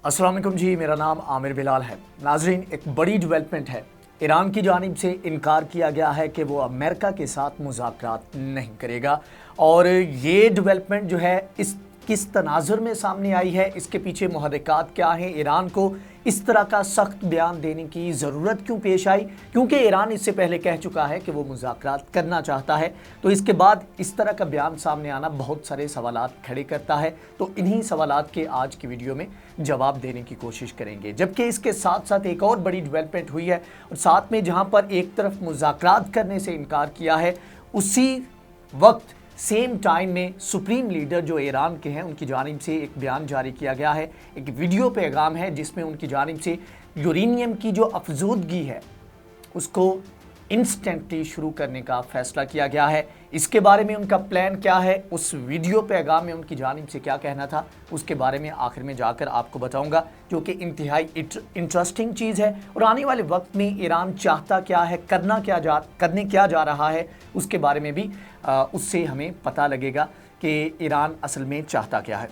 अस्सलाम वालेकुम जी, मेरा नाम आमिर बिलाल है। नाजरीन, एक बड़ी डेवलपमेंट है। ईरान की जानिब से इनकार किया गया है कि वो अमेरिका के साथ मुज़ाकरात नहीं करेगा। और ये डेवलपमेंट जो है इस किस तनाजुर में सामने आई है, इसके पीछे मुहर्रिकात क्या हैं, ईरान को इस तरह का सख्त बयान देने की ज़रूरत क्यों पेश आई, क्योंकि ईरान इससे पहले कह चुका है कि वो मुज़ाकरात करना चाहता है। तो इसके बाद इस तरह का बयान सामने आना बहुत सारे सवालात खड़े करता है। तो इन्हीं सवालात के आज की वीडियो में जवाब देने की कोशिश करेंगे। जबकि इसके साथ साथ एक और बड़ी डेवलपमेंट हुई है, और साथ में जहाँ पर एक तरफ मुज़ाकरात करने से इनकार किया है, उसी वक्त सेम टाइम में सुप्रीम लीडर जो ईरान के हैं उनकी जानिब से एक बयान जारी किया गया है। एक वीडियो पैगाम है जिसमें उनकी जानिब से यूरेनियम की जो अफजूदगी है उसको इंस्टेंटली शुरू करने का फैसला किया गया है। इसके बारे में उनका प्लान क्या है, उस वीडियो पैगाम में उनकी जानिब से क्या कहना था, उसके बारे में आखिर में जाकर आपको बताऊंगा, जो कि इंतहाई इंटरेस्टिंग चीज़ है। और आने वाले वक्त में ईरान चाहता क्या है, करने क्या जा रहा है, उसके बारे में भी उससे हमें पता लगेगा कि ईरान असल में चाहता क्या है।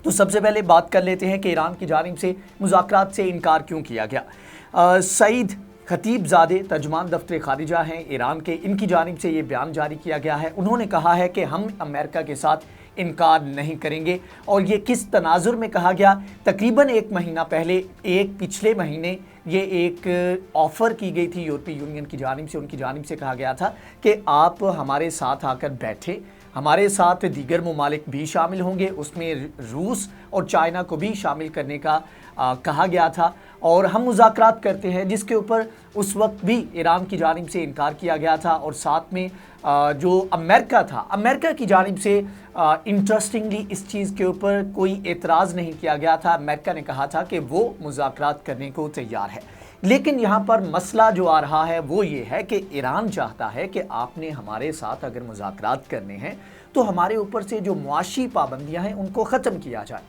तो सबसे पहले बात कर लेते हैं कि ईरान की जानिब से मुज़ाकरात से इनकार क्यों किया गया। सईद खतीबजादे तर्जुमान दफ्तर खारिजा हैं ईरान के, इनकी जानिब से ये बयान जारी किया गया है। उन्होंने कहा है कि हम अमेरिका के साथ इनकार नहीं करेंगे। और ये किस तनाजुर में कहा गया, तकरीबन एक महीना पहले, पिछले महीने ये एक ऑफ़र की गई थी यूरोपीय यूनियन की जानिब से। उनकी जानिब से कहा गया था कि आप हमारे साथ आकर बैठे, हमारे साथ दीगर ममालिक भी शामिल होंगे, उसमें रूस और चाइना को भी शामिल करने का कहा गया था, और हम मुज़ाकरात करते हैं, जिसके ऊपर उस वक्त भी ईरान की जानिब से इनकार किया गया था। और साथ में जो अमेरिका था, अमेरिका की जानिब से इंटरेस्टिंगली इस चीज़ के ऊपर कोई एतराज़ नहीं किया गया था। अमेरिका ने कहा था कि वो मुज़ाकरात करने को तैयार है। लेकिन यहाँ पर मसला जो आ रहा है वो ये है कि ईरान चाहता है कि आपने हमारे साथ अगर मुज़ाकरात करने हैं तो हमारे ऊपर से जो मुआशी पाबंदियाँ हैं उनको ख़त्म किया जाए।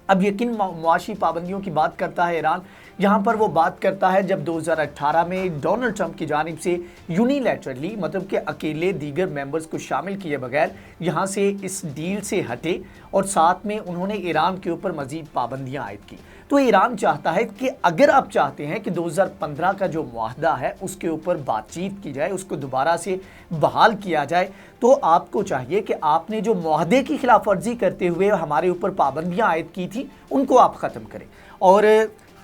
अब ये किन मुआशी पाबंदियों की बात करता है ईरान, यहाँ पर वो बात करता है जब 2018 में डोनाल्ड ट्रंप की जानिब से यूनिलैटरली, मतलब कि अकेले दीगर मेंबर्स को शामिल किए बगैर यहाँ से इस डील से हटे, और साथ में उन्होंने ईरान के ऊपर मज़ीद पाबंदियाँ आयद की। तो ईरान चाहता है कि अगर आप चाहते हैं कि 2015 का जो मुआहदा है उसके ऊपर बातचीत की जाए, उसको दोबारा से बहाल किया जाए, तो आपको चाहिए कि आपने जो मुआहदे की खिलाफ वर्जी करते हुए हमारे ऊपर पाबंदियां आयद की थी उनको आप ख़त्म करें। और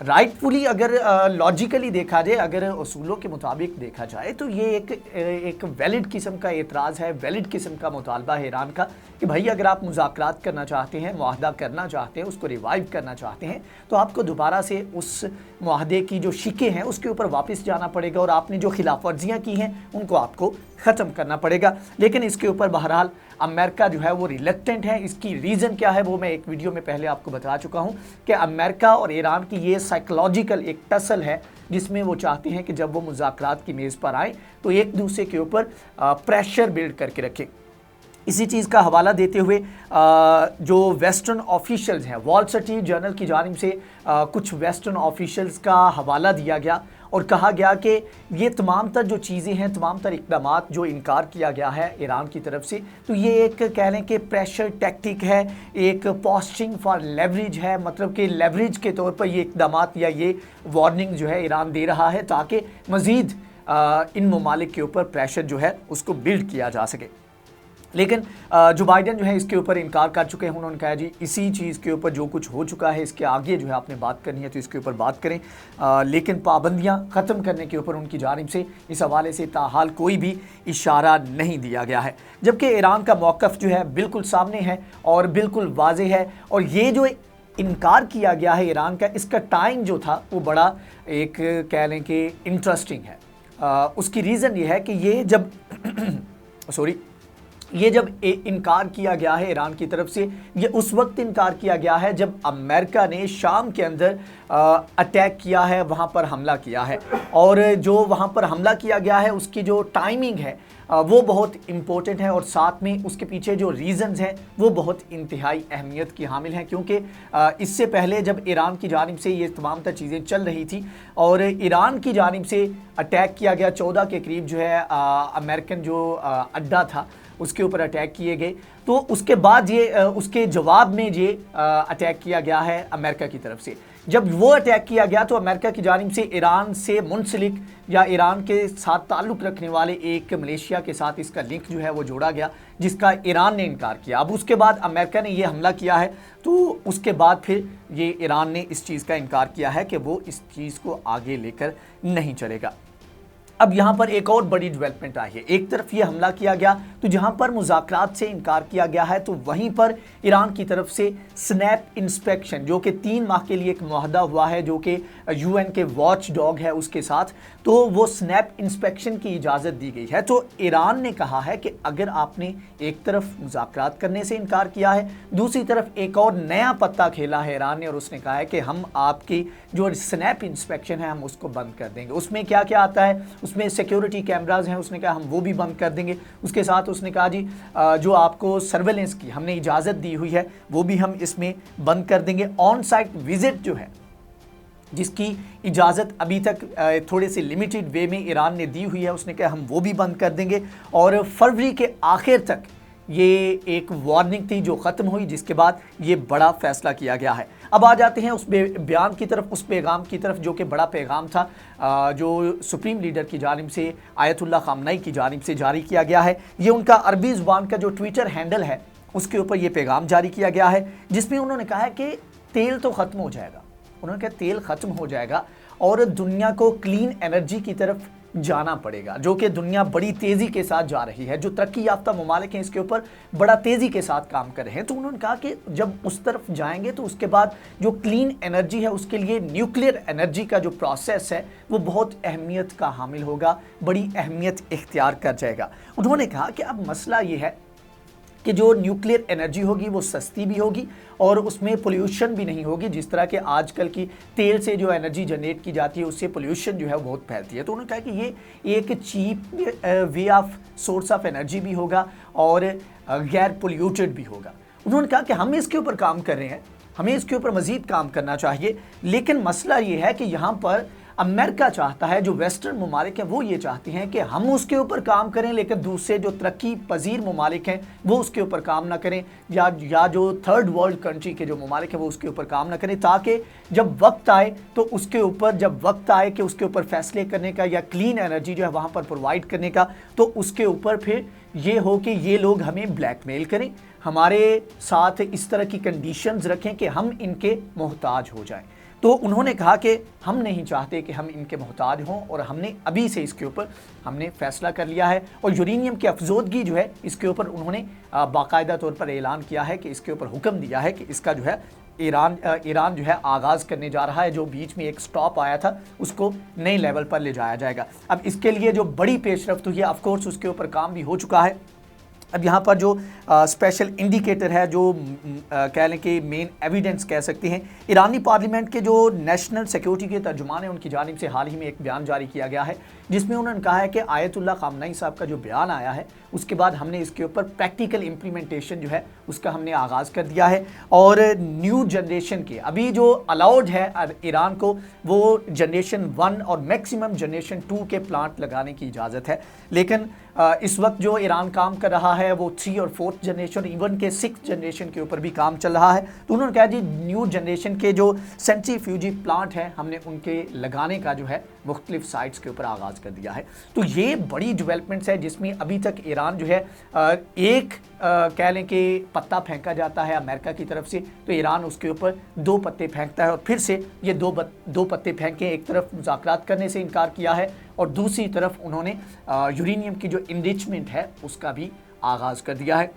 राइटफुली अगर लॉजिकली देखा जाए, अगर उसूलों के मुताबिक देखा जाए, तो ये एक वैलिड किस्म का एतराज़ है, वैलिड किस्म का मुतालबा है ईरान का कि भाई अगर आप मुज़ाकरात करना चाहते हैं, मुआहदा करना चाहते हैं, उसको रिवाइव करना चाहते हैं, तो आपको दोबारा से उस मुआहदे की जो शिकें हैं उसके ऊपर वापस जाना पड़ेगा, और आपने जो खिलाफ वर्जियाँ की हैं उनको आपको ख़त्म करना पड़ेगा। लेकिन इसके ऊपर बहरहाल अमेरिका जो है वो रिलक्टेंट है। इसकी रीज़न क्या है वो मैं एक वीडियो में पहले आपको बता चुका हूँ कि अमेरिका और ईरान की ये साइकोलॉजिकल एक टसल है, जिसमें वो चाहते हैं कि जब वो मुज़ाकरात की मेज़ पर आए तो एक दूसरे के ऊपर प्रेशर बिल्ड करके रखें। इसी चीज़ का हवाला देते हुए जो वेस्टर्न ऑफिशियल्स हैं, वॉल स्ट्रीट जर्नल की जानिब से कुछ वेस्टर्न ऑफिशियल्स का हवाला दिया गया और कहा गया कि ये तमाम तर जो चीज़ें हैं, तमाम तर इक़दामात जो इनकार किया गया है ईरान की तरफ से, तो ये एक कह लें कि प्रेशर टैक्टिक है, एक पोस्टिंग फॉर लेवरेज है, मतलब कि लेवरेज के तौर पर ये इक़दामात या ये वार्निंग जो है ईरान दे रहा है ताकि मज़ीद इन ममालिक के ऊपर प्रेशर जो है उसको बिल्ड किया जा सके। लेकिन जो बाइडन जो है इसके ऊपर इनकार कर चुके हैं। उन्होंने कहा जी इसी चीज़ के ऊपर जो कुछ हो चुका है इसके आगे जो है आपने बात करनी है तो इसके ऊपर बात करें, लेकिन पाबंदियां ख़त्म करने के ऊपर उनकी जानिब से इस हवाले से ताहाल कोई भी इशारा नहीं दिया गया है। जबकि ईरान का मौक़िफ़ जो है बिल्कुल सामने है और बिल्कुल वाज़ेह है। और ये जो इनकार किया गया है ईरान का, इसका टाइम जो था वो बड़ा एक कह लें कि इंटरेस्टिंग है। उसकी रीज़न ये है कि ये जब ये जब इनकार किया गया है ईरान की तरफ से, ये उस वक्त इनकार किया गया है जब अमेरिका ने शाम के अंदर अटैक किया है, वहाँ पर हमला किया है। और जो वहाँ पर हमला किया गया है उसकी जो टाइमिंग है वो बहुत इम्पोर्टेंट है, और साथ में उसके पीछे जो रीज़न्स हैं वो बहुत इंतहाई अहमियत की हामिल हैं। क्योंकि इससे पहले जब ईरान की जानिब से ये तमाम तर चीज़ें चल रही थी और ईरान की जानिब से अटैक किया गया 14 के करीब जो है अमेरिकन जो अड्डा था उसके ऊपर अटैक किए गए। तो उसके बाद ये उसके जवाब में ये अटैक किया गया है अमेरिका की तरफ से। जब वो अटैक किया गया तो अमेरिका की जानिब से ईरान से मुंसलिक या ईरान के साथ ताल्लुक़ रखने वाले एक मलेशिया के साथ इसका लिंक जो है वो जोड़ा गया, जिसका ईरान ने इनकार किया। अब उसके बाद अमेरिका ने ये हमला किया है, तो उसके बाद फिर ये ईरान ने इस चीज़ का इनकार किया है कि वो इस चीज़ को आगे लेकर नहीं चलेगा। अब यहाँ पर एक और बड़ी डेवलपमेंट आई है। एक तरफ ये हमला किया गया तो जहाँ पर मुज़ाकरात से इनकार किया गया है, तो वहीं पर ईरान की तरफ से स्नैप इंस्पेक्शन, जो कि 3 माह के लिए एक मुआहदा हुआ है, जो कि UN के वॉच डॉग है उसके साथ, तो वो स्नैप इंस्पेक्शन की इजाज़त दी गई है। तो ईरान ने कहा है कि अगर आपने एक तरफ मुज़ाकरात करने से इनकार किया है, दूसरी तरफ एक और नया पत्ता खेला है ईरान ने, और उसने कहा है कि हम आपकी जो स्नैप इंस्पेक्शन है हम उसको बंद कर देंगे। उसमें क्या क्या आता है, उसमें सिक्योरिटी कैमराज हैं, उसने कहा हम वो भी बंद कर देंगे। उसके साथ उसने कहा जी जो आपको सर्वेलेंस की हमने इजाज़त दी हुई है वो भी हम इसमें बंद कर देंगे। ऑन साइट विजिट जो है, जिसकी इजाज़त अभी तक थोड़े से लिमिटेड वे में ईरान ने दी हुई है, उसने कहा हम वो भी बंद कर देंगे। और फरवरी के आखिर तक ये एक वार्निंग थी जो ख़त्म हुई, जिसके बाद ये बड़ा फैसला किया गया है। अब आ जाते हैं उस बयान की तरफ, उस पैगाम की तरफ जो कि बड़ा पैगाम था जो सुप्रीम लीडर की जानिब से आयतुल्लाह खामनई की जानिब से जारी किया गया है। ये उनका अरबी ज़ुबान का जो ट्विटर हैंडल है उसके ऊपर ये पैगाम जारी किया गया है, जिसमें उन्होंने कहा है कि तेल तो ख़त्म हो जाएगा। उन्होंने कहा तेल ख़त्म हो जाएगा और दुनिया को क्लीन एनर्जी की तरफ जाना पड़ेगा, जो कि दुनिया बड़ी तेज़ी के साथ जा रही है। जो तरक्की याफ्ता ममालिक हैं इसके ऊपर बड़ा तेज़ी के साथ काम कर रहे हैं। तो उन्होंने कहा कि जब उस तरफ जाएंगे तो उसके बाद जो क्लीन एनर्जी है उसके लिए न्यूक्लियर एनर्जी का जो प्रोसेस है वो बहुत अहमियत का हामिल होगा, बड़ी अहमियत इख्तियार कर जाएगा। उन्होंने कहा कि अब मसला ये है कि जो न्यूक्लियर एनर्जी होगी वो सस्ती भी होगी और उसमें पोल्यूशन भी नहीं होगी। जिस तरह के आजकल की तेल से जो एनर्जी जनरेट की जाती है उससे पोल्यूशन जो है वो बहुत फैलती है। तो उन्होंने कहा कि ये एक cheap way of source of energy भी होगा और गैर पोल्यूटेड भी होगा। उन्होंने कहा कि हम इसके ऊपर काम कर रहे हैं, हमें इसके ऊपर मज़ीद काम करना चाहिए, लेकिन मसला ये है कि यहाँ पर अमेरिका चाहता है, जो वेस्टर्न ममालिक हैं वो ये चाहती हैं कि हम उसके ऊपर काम करें, लेकिन दूसरे जो तरक्की पजीर ममालिक हैं वो उसके ऊपर काम ना करें, या जो थर्ड वर्ल्ड कंट्री के जो ममालिक हैं वो उसके ऊपर काम ना करें, ताकि जब वक्त आए तो उसके ऊपर जब वक्त आए कि उसके ऊपर फैसले करने का या क्लीन एनर्जी जो है वहाँ पर प्रोवाइड करने का, तो उसके ऊपर फिर ये हो कि ये लोग हमें ब्लैकमेल करें, हमारे साथ इस तरह की कंडीशंस रखें कि हम इनके मोहताज हो जाएं। तो उन्होंने कहा कि हम नहीं चाहते कि हम इनके मोहताज हों और हमने अभी से इसके ऊपर हमने फैसला कर लिया है। और यूरेनियम की अफजोदगी जो है इसके ऊपर उन्होंने बाकायदा तौर पर ऐलान किया है कि इसके ऊपर हुक्म दिया है कि इसका जो है ईरान जो है आगाज़ करने जा रहा है। जो बीच में एक स्टॉप आया था उसको नए लेवल पर ले जाया जाएगा। अब इसके लिए जो बड़ी पेशरफ्त हुई है, ऑफ कोर्स उसके ऊपर काम भी हो चुका है। अब यहाँ पर जो स्पेशल इंडिकेटर है, जो कह लें कि मेन एविडेंस कह सकते हैं, ईरानी पार्लियामेंट के जो नेशनल सिक्योरिटी के तर्जुमान हैं उनकी जानिब से हाल ही में एक बयान जारी किया गया है, जिसमें उन्होंने कहा है कि आयतुल्लाह खामनई साहब का जो बयान आया है उसके बाद हमने इसके ऊपर प्रैक्टिकल इम्प्लीमेंटेशन जो है उसका हमने आगाज़ कर दिया है। और न्यू जनरेशन के अभी जो अलाउड है ईरान को वो जनरेशन 1 और मैक्सिमम जनरेशन 2 के प्लांट लगाने की इजाज़त है, लेकिन इस वक्त जो ईरान काम कर रहा है वो 3 और 4th जनरेशन, इवन के 6th जनरेशन के ऊपर भी काम चल रहा है। तो उन्होंने कहा जी न्यू जनरेशन के जो सेंट्रीफ्यूजी प्लांट हैं हमने उनके लगाने का जो है मुख्तलिफ साइट्स के ऊपर आगाज़ कर दिया है। तो ये बड़ी डेवलपमेंट्स है जिसमें अभी तक ईरान जो है एक कह लें कि पत्ता फेंका जाता है अमेरिका की तरफ से, तो ईरान उसके ऊपर 2 पत्ते फेंकता है और फिर से ये दो पत्ते फेंके। एक तरफ मुज़ाकरात करने से इनकार किया है और दूसरी तरफ उन्होंने यूरेनियम की जो इनरिचमेंट है उसका भी आगाज़ कर दिया है।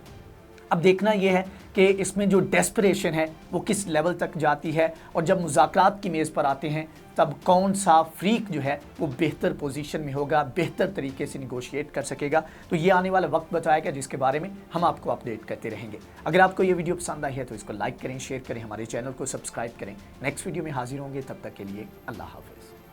अब देखना यह है कि इसमें जो डेस्परेशन है वो किस लेवल तक जाती है और जब मुज़ाकरात की मेज़ पर आते हैं तब कौन सा फ्रीक जो है वो बेहतर पोजीशन में होगा, बेहतर तरीके से निगोशिएट कर सकेगा। तो ये आने वाला वक्त बताएगा जिसके बारे में हम आपको अपडेट करते रहेंगे। अगर आपको ये वीडियो पसंद आई है तो इसको लाइक करें, शेयर करें, हमारे चैनल को सब्सक्राइब करें। नेक्स्ट वीडियो में हाजिर होंगे, तब तक के लिए अल्लाह हाफ़िज़।